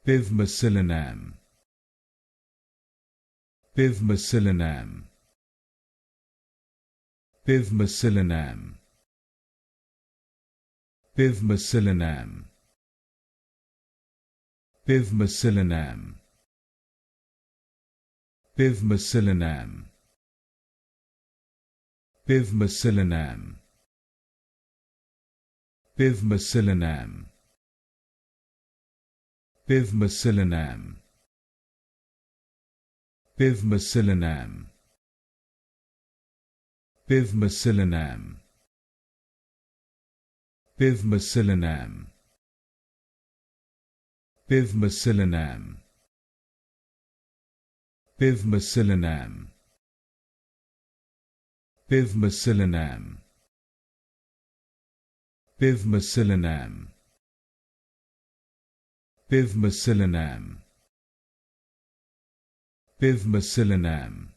Pivmecillinam. Pivmecillinam. Pivmecillinam. Pivmecillinam. Pivmecillinam. Pivmecillinam. Pivmecillinam. Pivmecillinam. Pivmecillinam. Pivmecillinam. Pivmecillinam. Pivmecillinam. Pivmecillinam. Pivmecillinam. Pivmecillinam. Pivmecillinam. Pivmecillinam. Pivmecillinam.